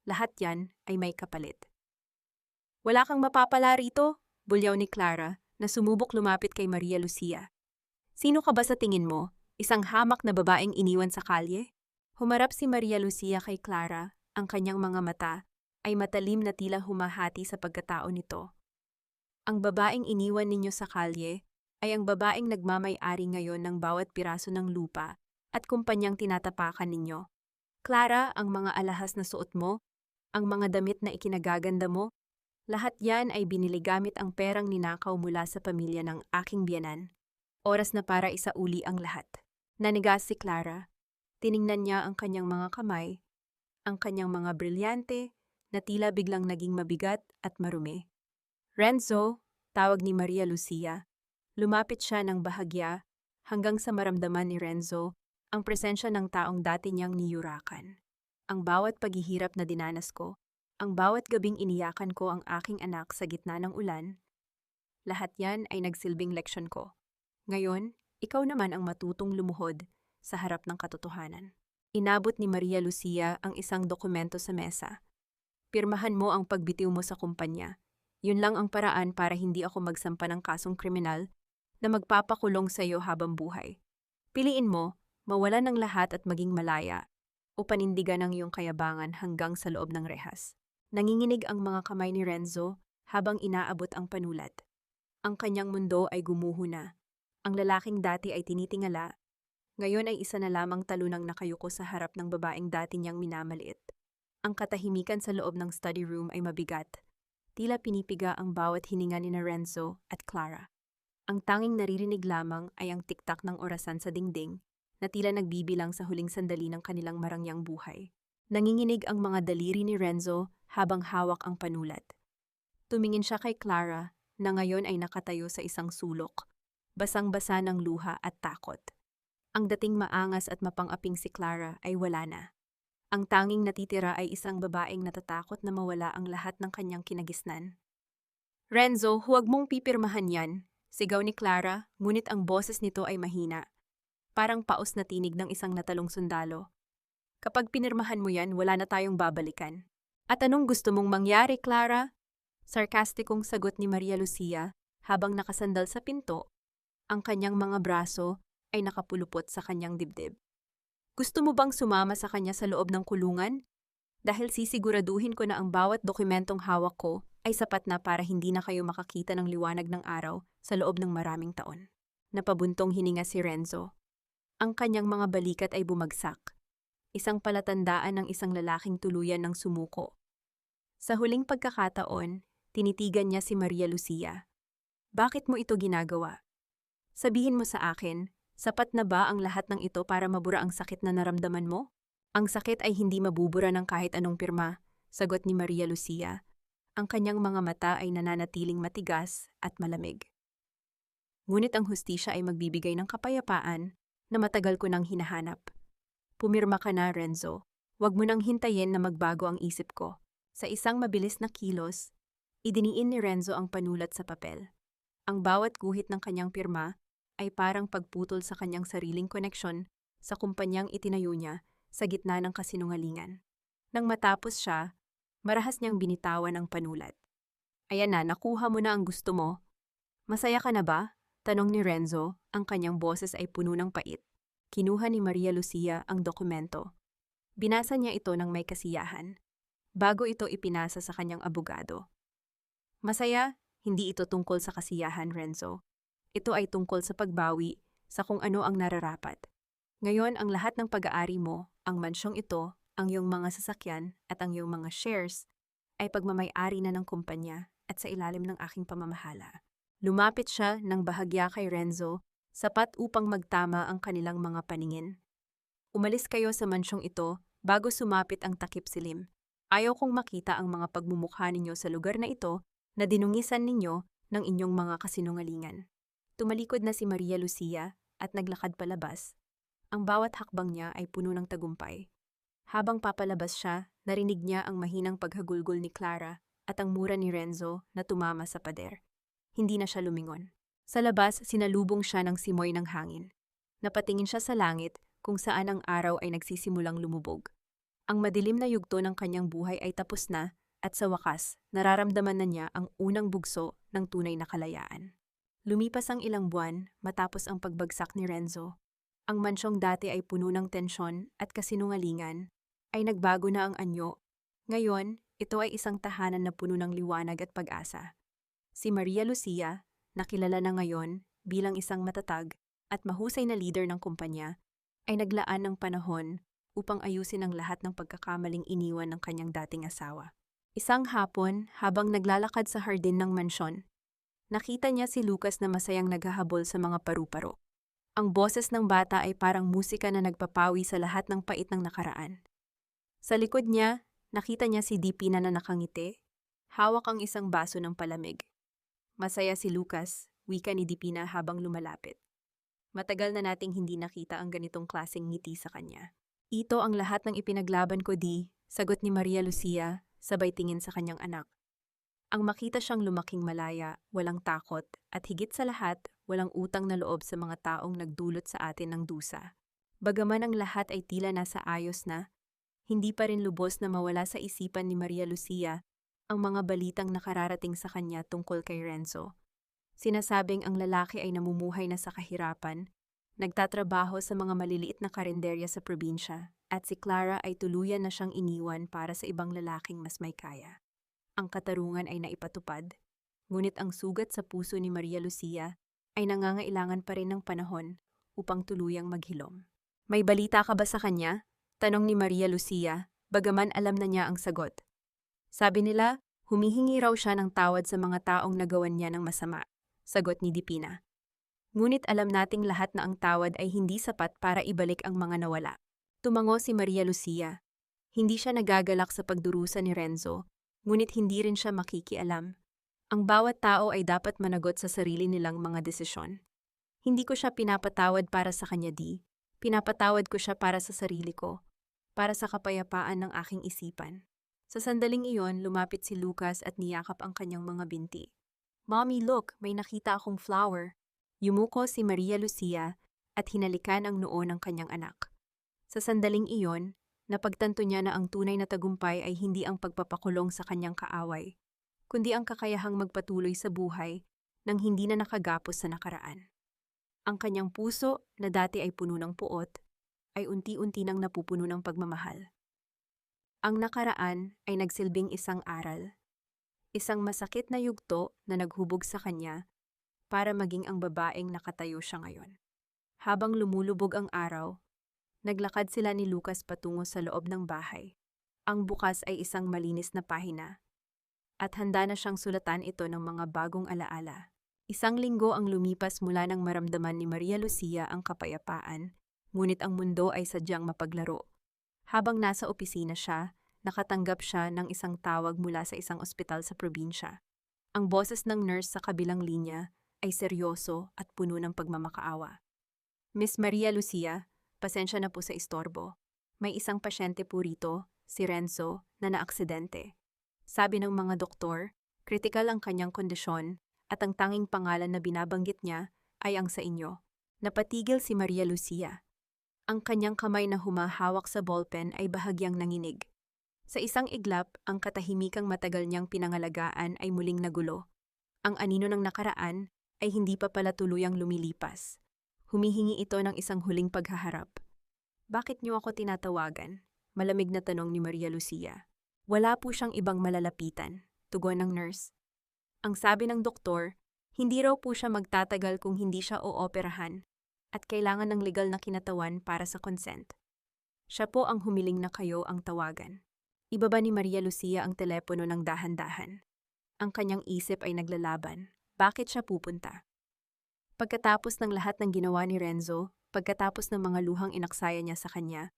lahat yan ay may kapalit. Wala kang mapapala rito, bulyaw ni Clara na sumubok lumapit kay Maria Lucia. Sino ka ba sa tingin mo? Isang hamak na babaeng iniwan sa kalye? Humarap si Maria Lucia kay Clara, ang kanyang mga mata ay matalim na tila humahati sa pagkatao nito. Ang babaeng iniwan ninyo sa kalye ay ang babaeng nagmamay-ari ngayon ng bawat piraso ng lupa at kumpanyang tinatapakan ninyo. Clara, ang mga alahas na suot mo, ang mga damit na ikinagaganda mo, lahat yan ay binili gamit ang perang ninakaw mula sa pamilya ng aking biyenan. Oras na para isauli ang lahat. Nanigas si Clara. Tiningnan niya ang kanyang mga kamay, ang kanyang mga brilyante na tila biglang naging mabigat at marumi. Renzo, tawag ni Maria Lucia. Lumapit siya ng bahagya hanggang sa maramdaman ni Renzo ang presensya ng taong dati niyang niyurakan. Ang bawat paghihirap na dinanas ko, ang bawat gabing iniyakan ko ang aking anak sa gitna ng ulan, lahat yan ay nagsilbing leksyon ko. Ngayon, ikaw naman ang matutong lumuhod sa harap ng katotohanan. Inabot ni Maria Lucia ang isang dokumento sa mesa. Pirmahan mo ang pagbitiw mo sa kumpanya. Yun lang ang paraan para hindi ako magsampa ng kasong kriminal na magpapakulong sa iyo habang buhay. Piliin mo, mawala ng lahat at maging malaya, o panindigan ang iyong kayabangan hanggang sa loob ng rehas. Nanginginig ang mga kamay ni Renzo habang inaabot ang panulat. Ang kanyang mundo ay gumuho na. Ang lalaking dati ay tinitingala, ngayon ay isa na lamang talunang nakayuko sa harap ng babaeng dati niyang minamaliit. Ang katahimikan sa loob ng study room ay mabigat. Tila pinipiga ang bawat hininga ni Renzo at Clara. Ang tanging naririnig lamang ay ang tiktak ng orasan sa dingding na tila nagbibilang sa huling sandali ng kanilang marangyang buhay. Nanginginig ang mga daliri ni Renzo habang hawak ang panulat. Tumingin siya kay Clara na ngayon ay nakatayo sa isang sulok, basang-basa ng luha at takot. Ang dating maangas at mapang-aping si Clara ay wala na. Ang tanging natitira ay isang babaeng natatakot na mawala ang lahat ng kanyang kinagisnan. Renzo, huwag mong pipirmahan yan, sigaw ni Clara, ngunit ang boses nito ay mahina. Parang paos na tinig ng isang natalong sundalo. Kapag pinirmahan mo yan, wala na tayong babalikan. At anong gusto mong mangyari, Clara? Sarkastikong sagot ni Maria Lucia habang nakasandal sa pinto, ang kanyang mga braso ay nakapulupot sa kanyang dibdib. Gusto mo bang sumama sa kanya sa loob ng kulungan? Dahil sisiguraduhin ko na ang bawat dokumentong hawak ko ay sapat na para hindi na kayo makakita ng liwanag ng araw sa loob ng maraming taon. Napabuntong hininga si Renzo. Ang kanyang mga balikat ay bumagsak. Isang palatandaan ng isang lalaking tuluyan ng sumuko. Sa huling pagkakataon, tinitigan niya si Maria Lucia. Bakit mo ito ginagawa? Sabihin mo sa akin, sapat na ba ang lahat ng ito para mabura ang sakit na naramdaman mo? Ang sakit ay hindi mabubura ng kahit anong pirma, sagot ni Maria Lucia. Ang kanyang mga mata ay nananatiling matigas at malamig. Ngunit ang hustisya ay magbibigay ng kapayapaan na matagal ko nang hinahanap. Pumirma ka na, Renzo. Huwag mo nang hintayin na magbago ang isip ko. Sa isang mabilis na kilos, idiniin ni Renzo ang panulat sa papel. Ang bawat guhit ng kanyang pirma ay parang pagputol sa kanyang sariling koneksyon sa kumpanyang itinayo niya sa gitna ng kasinungalingan. Nang matapos siya, marahas niyang binitawan ang panulat. Ayan na, nakuha mo na ang gusto mo. Masaya ka na ba? Tanong ni Renzo, ang kanyang boses ay puno ng pait. Kinuha ni Maria Lucia ang dokumento. Binasa niya ito ng may kasiyahan, bago ito ipinasa sa kanyang abogado. Masaya, hindi ito tungkol sa kasiyahan, Renzo. Ito ay tungkol sa pagbawi sa kung ano ang nararapat. Ngayon, ang lahat ng pag-aari mo, ang mansyong ito, ang iyong mga sasakyan at ang iyong mga shares, ay pagmamay-ari na ng kumpanya at sa ilalim ng aking pamamahala. Lumapit siya ng bahagya kay Renzo, sapat upang magtama ang kanilang mga paningin. Umalis kayo sa mansyong ito bago sumapit ang takip silim. Ayaw kong makita ang mga pagmumukha ninyo sa lugar na ito na dinungisan ninyo ng inyong mga kasinungalingan. Tumalikod na si Maria Lucia at naglakad palabas. Ang bawat hakbang niya ay puno ng tagumpay. Habang papalabas siya, narinig niya ang mahinang paghagulgol ni Clara at ang mura ni Renzo na tumama sa pader. Hindi na siya lumingon. Sa labas, sinalubong siya ng simoy ng hangin. Napatingin siya sa langit kung saan ang araw ay nagsisimulang lumubog. Ang madilim na yugto ng kanyang buhay ay tapos na at sa wakas, nararamdaman na niya ang unang bugso ng tunay na kalayaan. Lumipas ang ilang buwan matapos ang pagbagsak ni Renzo. Ang mansyong dati ay puno ng tensyon at kasinungalingan, ay nagbago na ang anyo. Ngayon, ito ay isang tahanan na puno ng liwanag at pag-asa. Si Maria Lucia, nakilala na ngayon bilang isang matatag at mahusay na leader ng kumpanya, ay naglaan ng panahon upang ayusin ang lahat ng pagkakamaling iniwan ng kanyang dating asawa. Isang hapon, habang naglalakad sa hardin ng mansyon, nakita niya si Lucas na masayang naghahabol sa mga paru-paro. Ang boses ng bata ay parang musika na nagpapawi sa lahat ng pait ng nakaraan. Sa likod niya, nakita niya si Dipina na nakangiti, hawak ang isang baso ng palamig. Masaya si Lucas, wika ni Dipina habang lumalapit. Matagal na nating hindi nakita ang ganitong klaseng ngiti sa kanya. Ito ang lahat ng ipinaglaban ko, Di, sagot ni Maria Lucia, sabay tingin sa kanyang anak. Ang makita siyang lumaking malaya, walang takot, at higit sa lahat, walang utang na loob sa mga taong nagdulot sa atin ng dusa. Bagaman ang lahat ay tila nasa ayos na, hindi pa rin lubos na mawala sa isipan ni Maria Lucia ang mga balitang nakararating sa kanya tungkol kay Renzo. Sinasabing ang lalaki ay namumuhay na sa kahirapan, nagtatrabaho sa mga maliliit na karinderya sa probinsya, at si Clara ay tuluyan na siyang iniwan para sa ibang lalaking mas may kaya. Ang katarungan ay naipatupad, ngunit ang sugat sa puso ni Maria Lucia ay nangangailangan pa rin ng panahon upang tuluyang maghilom. May balita ka ba sa kanya? Tanong ni Maria Lucia, bagaman alam na niya ang sagot. Sabi nila, humihingi raw siya ng tawad sa mga taong nagawan niya ng masama. Sagot ni Dipina. Ngunit alam nating lahat na ang tawad ay hindi sapat para ibalik ang mga nawala. Tumango si Maria Lucia. Hindi siya nagagalak sa pagdurusa ni Renzo, ngunit hindi rin siya makikialam. Ang bawat tao ay dapat managot sa sarili nilang mga desisyon. Hindi ko siya pinapatawad para sa kanya, Di. Pinapatawad ko siya para sa sarili ko, para sa kapayapaan ng aking isipan. Sa sandaling iyon, lumapit si Lucas at niyakap ang kanyang mga binti. Mommy, look, may nakita akong flower. Yumuko si Maria Lucia at hinalikan ang noo ng kanyang anak. Sa sandaling iyon, napagtanto niya na ang tunay na tagumpay ay hindi ang pagpapakulong sa kanyang kaaway, kundi ang kakayahang magpatuloy sa buhay nang hindi na nakagapos sa nakaraan. Ang kanyang puso, na dati ay puno ng puot, ay unti-unti nang napupuno ng pagmamahal. Ang nakaraan ay nagsilbing isang aral, isang masakit na yugto na naghubog sa kanya para maging ang babaeng nakatayo siya ngayon. Habang lumulubog ang araw, naglakad sila ni Lucas patungo sa loob ng bahay. Ang bukas ay isang malinis na pahina, at handa na siyang sulatan ito ng mga bagong alaala. Isang linggo ang lumipas mula nang maramdaman ni Maria Lucia ang kapayapaan, ngunit ang mundo ay sadyang mapaglaro. Habang nasa opisina siya, nakatanggap siya ng isang tawag mula sa isang ospital sa probinsya. Ang boses ng nurse sa kabilang linya ay seryoso at puno ng pagmamakaawa. Miss Maria Lucia, pasensya na po sa istorbo. May isang pasyente po rito, si Renzo, na naaksidente. Sabi ng mga doktor, kritikal ang kanyang kondisyon at ang tanging pangalan na binabanggit niya ay ang sa inyo. Napatigil si Maria Lucia. Ang kanyang kamay na humahawak sa ballpen ay bahagyang nanginig. Sa isang iglap, ang katahimikang matagal niyang pinangalagaan ay muling nagulo. Ang anino ng nakaraan ay hindi pa pala tuluyang lumilipas. Humihingi ito ng isang huling paghaharap. Bakit niyo ako tinatawagan? Malamig na tanong ni Maria Lucia. Wala po siyang ibang malalapitan, tugon ng nurse. Ang sabi ng doktor, hindi raw po siya magtatagal kung hindi siya ooperahan at kailangan ng legal na kinatawan para sa consent. Siya po ang humiling na kayo ang tawagan. Ibaba ni Maria Lucia ang telepono ng dahan-dahan. Ang kanyang isip ay naglalaban. Bakit siya pupunta? Pagkatapos ng lahat ng ginawa ni Renzo, pagkatapos ng mga luhang inaksaya niya sa kanya,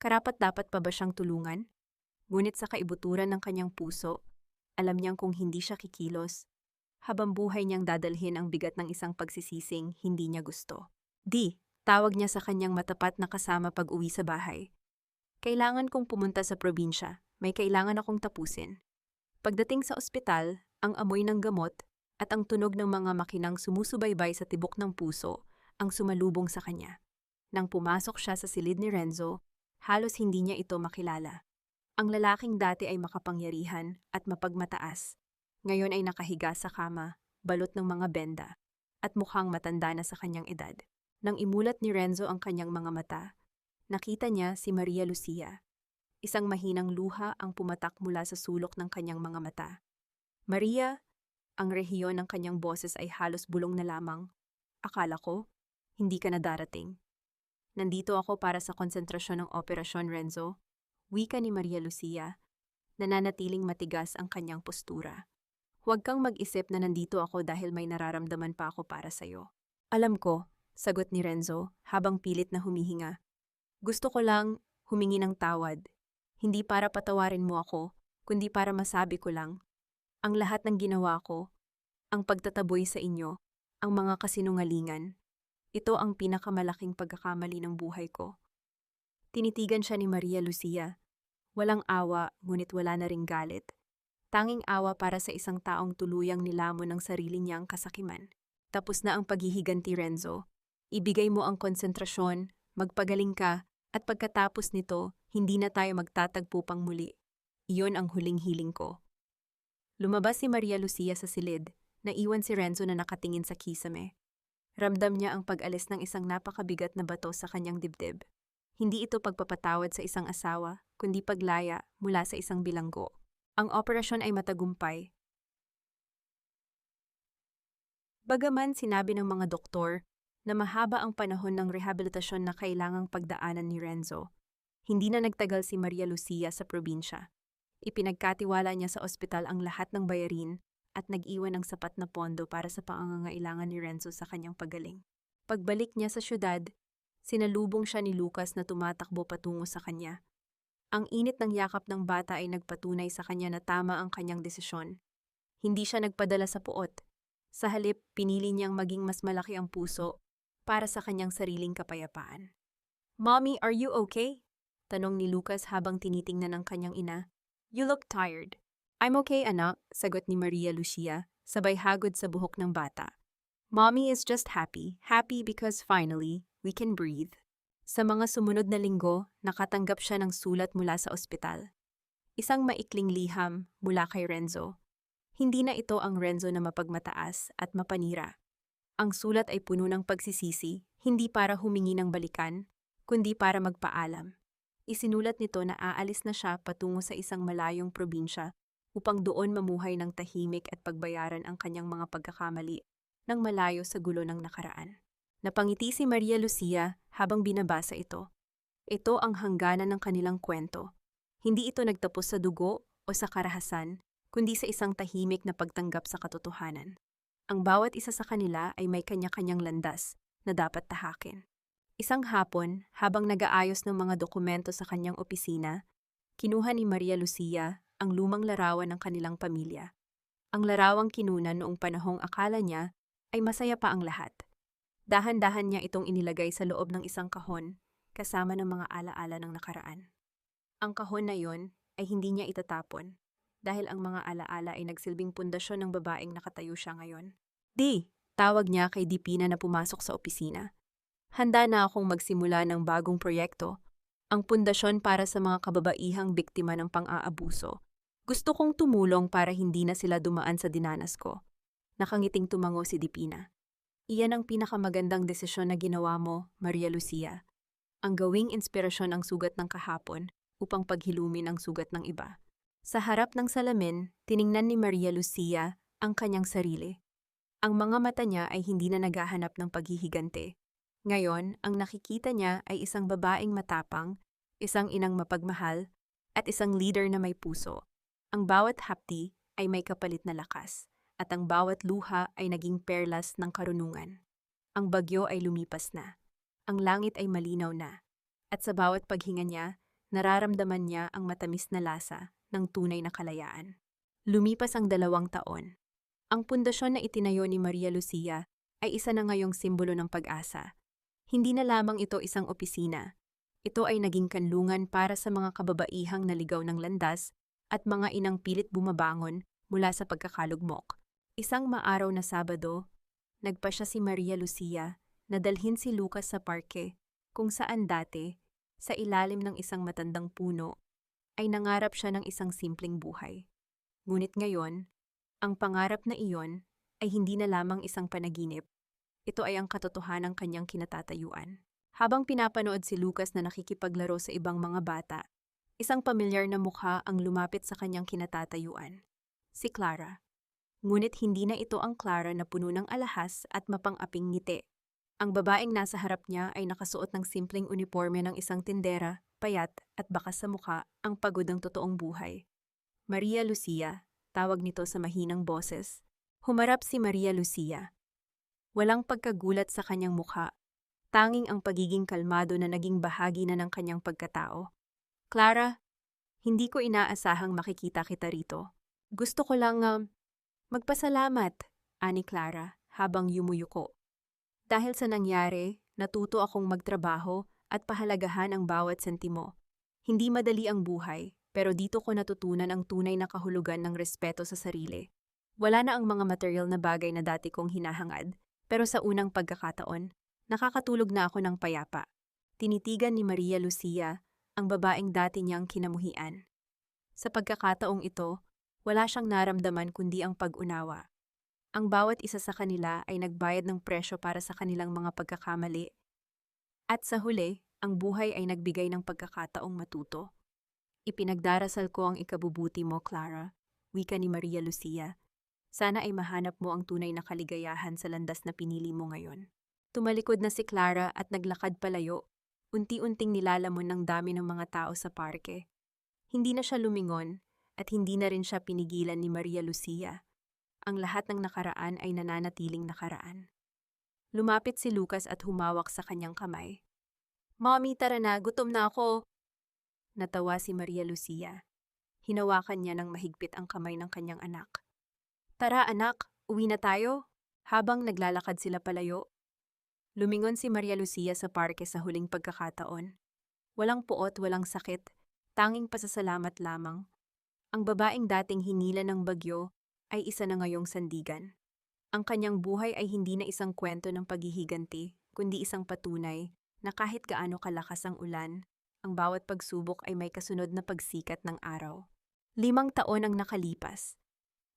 karapat-dapat pa ba siyang tulungan? Ngunit sa kaibuturan ng kanyang puso, alam niyang kung hindi siya kikilos, habang buhay niyang dadalhin ang bigat ng isang pagsisising hindi niya gusto. Di, tawag niya sa kanyang matapat na kasama pag-uwi sa bahay. Kailangan kong pumunta sa probinsya, may kailangan akong tapusin. Pagdating sa ospital, ang amoy ng gamot at ang tunog ng mga makinang sumusubaybay sa tibok ng puso ang sumalubong sa kanya. Nang pumasok siya sa silid ni Renzo, halos hindi niya ito makilala. Ang lalaking dati ay makapangyarihan at mapagmataas. Ngayon ay nakahiga sa kama, balot ng mga benda, at mukhang matanda na sa kanyang edad. Nang imulat ni Renzo ang kanyang mga mata, nakita niya si Maria Lucia. Isang mahinang luha ang pumatak mula sa sulok ng kanyang mga mata. Maria, ang rehiyon ng kanyang boses ay halos bulong na lamang. Akala ko, hindi ka na darating. Nandito ako para sa konsentrasyon ng operasyon, Renzo. Wika ni Maria Lucia, nananatiling matigas ang kanyang postura. Huwag kang mag-isip na nandito ako dahil may nararamdaman pa ako para sa'yo. Alam ko, sagot ni Renzo habang pilit na humihinga. Gusto ko lang humingi ng tawad. Hindi para patawarin mo ako, kundi para masabi ko lang. Ang lahat ng ginawa ko, ang pagtataboy sa inyo, ang mga kasinungalingan, ito ang pinakamalaking pagkakamali ng buhay ko. Tinitigan siya ni Maria Lucia. Walang awa, ngunit wala na ring galit. Tanging awa para sa isang taong tuluyang nilamon ng sarili niyang kasakiman. Tapos na ang paghihiganti, Renzo. Ibigay mo ang konsentrasyon, magpagaling ka, at pagkatapos nito, hindi na tayo magtatagpo pang muli. Iyon ang huling hiling ko. Lumabas si Maria Lucia sa silid, Naiwan si Renzo na nakatingin sa kisame. Ramdam niya ang pag-alis ng isang napakabigat na bato sa kanyang dibdib. Hindi ito pagpapatawad sa isang asawa, kundi paglaya mula sa isang bilanggo. Ang operasyon ay matagumpay. Bagaman sinabi ng mga doktor na mahaba ang panahon ng rehabilitasyon na kailangang pagdaanan ni Renzo, hindi na nagtagal si Maria Lucia sa probinsya. Ipinagkatiwala niya sa ospital ang lahat ng bayarin at nag-iwan ng sapat na pondo para sa pangangailangan ni Renzo sa kanyang pagaling. Pagbalik niya sa syudad, sinalubong siya ni Lucas na tumatakbo patungo sa kanya. Ang init ng yakap ng bata ay nagpatunay sa kanya na tama ang kanyang desisyon. Hindi siya nagpadala sa puot. Sa halip, pinili niyang maging mas malaki ang puso para sa kanyang sariling kapayapaan. "Mommy, are you okay?" Tanong ni Lucas habang tinitingnan ng kanyang ina. "You look tired." "I'm okay, anak," sagot ni Maria Lucia, sabay hagod sa buhok ng bata. "Mommy is just happy because finally, we can breathe." Sa mga sumunod na linggo, nakatanggap siya ng sulat mula sa ospital. Isang maikling liham mula kay Renzo. Hindi na ito ang Renzo na mapagmataas at mapanira. Ang sulat ay puno ng pagsisisi, hindi para humingi ng balikan, kundi para magpaalam. Isinulat nito na aalis na siya patungo sa isang malayong probinsya upang doon mamuhay ng tahimik at pagbayaran ang kanyang mga pagkakamali nang malayo sa gulo ng nakaraan. Napangiti si Maria Lucia habang binabasa ito. Ito ang hangganan ng kanilang kwento. Hindi ito nagtapos sa dugo o sa karahasan, kundi sa isang tahimik na pagtanggap sa katotohanan. Ang bawat isa sa kanila ay may kanya-kanyang landas na dapat tahakin. Isang hapon, habang nag-aayos ng mga dokumento sa kanyang opisina, kinuha ni Maria Lucia ang lumang larawan ng kanilang pamilya. Ang larawang kinunan noong panahong akala niya ay masaya pa ang lahat. Dahan-dahan niya itong inilagay sa loob ng isang kahon kasama ng mga alaala ng nakaraan. Ang kahon na yon ay hindi niya itatapon dahil ang mga alaala ay nagsilbing pundasyon ng babaeng nakatayo siya ngayon. "Di," tawag niya kay Dipina na pumasok sa opisina. "Handa na akong magsimula ng bagong proyekto, ang pundasyon para sa mga kababaihang biktima ng pang-aabuso. Gusto kong tumulong para hindi na sila dumaan sa dinanas ko." Nakangiting tumango si Dipina. "Iyan ang pinakamagandang desisyon na ginawa mo, Maria Lucia. Ang gawing inspirasyon ang sugat ng kahapon upang paghilumin ang sugat ng iba." Sa harap ng salamin, tiningnan ni Maria Lucia ang kanyang sarili. Ang mga mata niya ay hindi na naghahanap ng paghihigante. Ngayon, ang nakikita niya ay isang babaeng matapang, isang inang mapagmahal, at isang leader na may puso. Ang bawat hapdi ay may kapalit na lakas, at ang bawat luha ay naging perlas ng karunungan. Ang bagyo ay lumipas na. Ang langit ay malinaw na. At sa bawat paghinga niya, nararamdaman niya ang matamis na lasa ng tunay na kalayaan. Lumipas ang 2 taon. Ang pundasyon na itinayo ni Maria Lucia ay isa na ngayong simbolo ng pag-asa. Hindi na lamang ito isang opisina. Ito ay naging kanlungan para sa mga kababaihang naligaw ng landas at mga inang pilit bumabangon mula sa pagkakalugmok. Isang maaraw na Sabado, nagpasya si Maria Lucia na dalhin si Lucas sa parke kung saan dati, sa ilalim ng isang matandang puno, ay nangarap siya ng isang simpleng buhay. Ngunit ngayon, ang pangarap na iyon ay hindi na lamang isang panaginip. Ito ay ang katotohanang kanyang kinatatayuan. Habang pinapanood si Lucas na nakikipaglaro sa ibang mga bata, isang pamilyar na mukha ang lumapit sa kanyang kinatatayuan. Si Clara. Ngunit hindi na ito ang Clara na puno ng alahas at mapang-aping ngiti. Ang babaeng nasa harap niya ay nakasuot ng simpleng uniforme ng isang tindera, payat at bakas sa muka ang pagod ng totoong buhay. Maria Lucia, tawag nito sa mahinang boses. Humarap si Maria Lucia. Walang pagkagulat sa kanyang mukha. Tanging ang pagiging kalmado na naging bahagi na ng kanyang pagkatao. "Clara, hindi ko inaasahang makikita kita rito. Gusto ko lang magpasalamat," ani Clara habang yumuyuko. "Dahil sa nangyari, natuto akong magtrabaho at pahalagahan ang bawat sentimo. Hindi madali ang buhay, pero dito ko natutunan ang tunay na kahulugan ng respeto sa sarili. Wala na ang mga material na bagay na dati kong hinahangad, pero sa unang pagkakataon, nakakatulog na ako ng payapa." Tinitigan ni Maria Lucia ang babaeng dati niyang kinamuhian. Sa pagkakataong ito, wala siyang naramdaman kundi ang pag-unawa. Ang bawat isa sa kanila ay nagbayad ng presyo para sa kanilang mga pagkakamali. At sa huli, ang buhay ay nagbigay ng pagkakataong matuto. Ipinagdarasal ko ang ikabubuti mo, Clara, wika ni Maria Lucia. Sana ay mahanap mo ang tunay na kaligayahan sa landas na pinili mo ngayon. Tumalikod na si Clara at naglakad palayo. Unti-unting nilalamon ng dami ng mga tao sa parke. Hindi na siya lumingon at hindi na rin siya pinigilan ni Maria Lucia. Ang lahat ng nakaraan ay nananatiling nakaraan. Lumapit si Lucas at humawak sa kanyang kamay. "Mommy, tara na, gutom na ako." Natawa si Maria Lucia. Hinawakan niya ng mahigpit ang kamay ng kanyang anak. "Tara anak, uwi na tayo." Habang naglalakad sila palayo, lumingon si Maria Lucia sa parke sa huling pagkakataon. Walang puot, walang sakit, tanging pasasalamat lamang. Ang babaeng dating hinila ng bagyo ay isa na ngayong sandigan. Ang kanyang buhay ay hindi na isang kwento ng paghihiganti, kundi isang patunay na kahit gaano kalakas ang ulan, ang bawat pagsubok ay may kasunod na pagsikat ng araw. 5 taon ang nakalipas.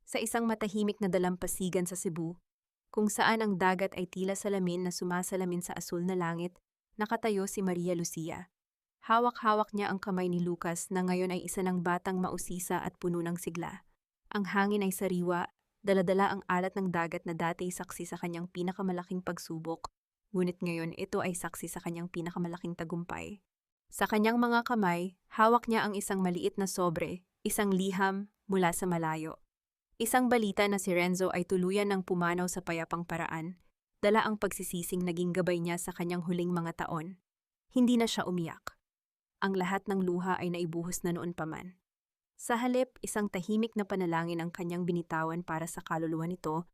Sa isang matahimik na dalampasigan sa Cebu, kung saan ang dagat ay tila salamin na sumasalamin sa asul na langit, nakatayo si Maria Lucia. Hawak-hawak niya ang kamay ni Lucas na ngayon ay isa ng batang mausisa at puno ng sigla. Ang hangin ay sariwa, daladala ang alat ng dagat na dati saksi sa kanyang pinakamalaking pagsubok, ngunit ngayon ito ay saksi sa kanyang pinakamalaking tagumpay. Sa kanyang mga kamay, hawak niya ang isang maliit na sobre, isang liham mula sa malayo. Isang balita na si Renzo ay tuluyan ng pumanaw sa payapang paraan, dala ang pagsisising naging gabay niya sa kanyang huling mga taon. Hindi na siya umiyak. Ang lahat ng luha ay naibuhos na noon pa man. Sa halip, isang tahimik na panalangin ang kanyang binitawan para sa kaluluwa nito